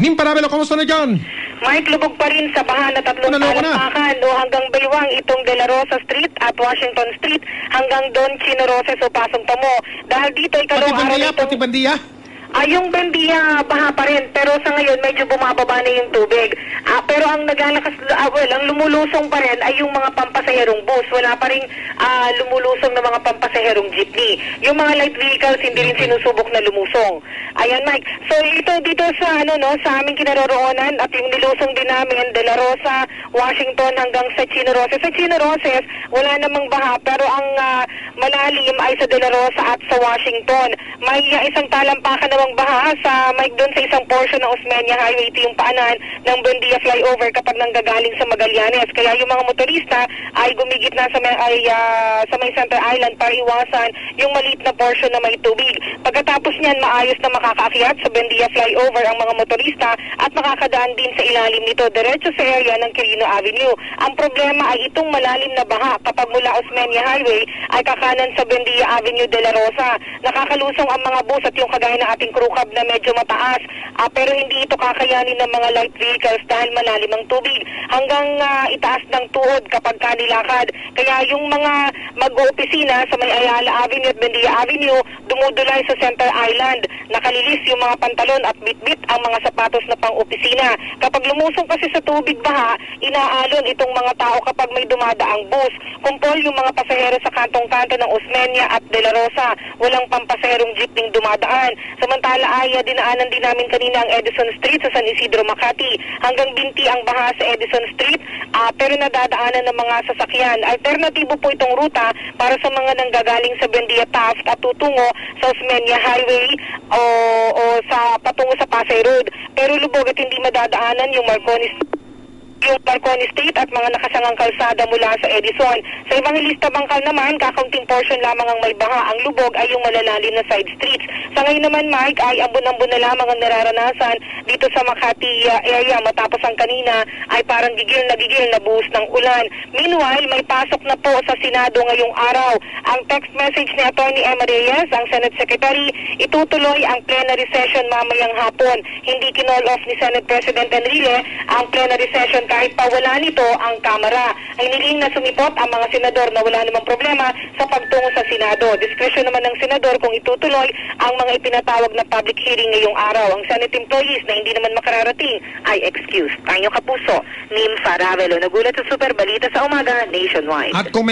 Nim Parabelo, kumusta na dyan? Mike, lubog pa rin sa baha na tatlong talampakan hanggang Baywang itong De La Rosa Street at Washington Street hanggang Don Chino Roses o Pasong Tamo. Dahil dito ay kalong araw Pati Bandia? Yung Bandia, baha pa rin, pero sa ngayon medyo bumababa na yung tubig. Pero ang naglalakas, ang lumulusong pa rin ay yung mga pampasaherong bus. Wala pa rin lumulusong na mga pampasaherong jeepney. Yung mga light vehicles hindi rin sinusubok na lumusong. Ayan, Mike. So ito dito sa sa aming kinaroroonan at yung nilusong din namin De La Rosa, Washington hanggang sa Chino Roses. Sa Chino Roses, wala namang baha, pero ang malalim ay sa De La Rosa at sa Washington. May isang talampakan namang baha sa doon sa isang portion ng Osmeña Highway. Ito yung paanan ng Buendia flyover kapag nanggagaling sa Magallanes. Kaya yung mga motorista ay gumigit na sa may Center Island para iwasan yung maliit na portion na may tubig. Pagkatapos niyan, maayos na makakaakyat sa Buendia flyover ang mga motorista at makakadaan din sa ilalim nito diretso sa area ng Quirino Avenue. Ang problema ay itong malalim na baha kapag mula Osmeña Highway ay kakanan sa Buendia Avenue De La Rosa. Nakakalusong ang mga bus at yung kagaya ng ating crew cab na medyo mataas, pero hindi ito kakayanin ng mga light vehicles dahil malalim ang tubig hanggang itaas ng tuhod kapag kanilakad. Kaya yung mga mag-oopisina sa may Ayala Avenue at Buendia Avenue dumudulay sa Center Island. Nakalilis yung mga pantalon at bitbit ang mga sapatos na pang-opisina. Kapag lumusong kasi sa tubig baha, inaalon itong mga tao kapag may dumadaang bus. Kumpol yung mga pasahero sa kantong-kanto ng Osmeña at De La Rosa. Walang pampasaherong jeepning dumadaan. Samantala ay dinaanan din namin kanina ang Edison Street sa San Isidro, Makati. Hanggang binti ang baha sa Edison Street, pero nadadaanan ng mga sasakyan. Alternatibo po itong ruta para sa mga nanggagaling sa Buendia Taft at tutungo sa Osmeña Highway o sa patungo sa Pasay Road. Pero lubog at hindi madadaanan yung Marconi State at mga nakasangang kalsada mula sa Edison. Sa Evangelista Bangkal naman, kakaunting portion lamang ang may baha. Ang lubog ay yung malalalim na side streets. Sa ngayon naman, Mike, ay ambon-ambon na lamang ang nararanasan dito sa Makati area matapos ang kanina ay parang gigil na buhos ng ulan. Meanwhile, may pasok na po sa Senado ngayong araw. Ang text message ni Atty. Emma Reyes, ang Senate Secretary, itutuloy ang plenary session mamayang hapon. Hindi kinall off ni Senate President Enrile ang plenary session kahit pa wala nito ang Kamara. Ay niling na sumipot ang mga senador na wala namang problema sa pagtungo sa Senado. Diskresyon naman ng senador kung itutuloy ang mga ipinatawag na public hearing ngayong araw. Ang Senate employees na hindi naman makararating ay excused. Tanyong kapuso, Nim Parabelo, nagulat sa Super Balita sa Umaga Nationwide. At kung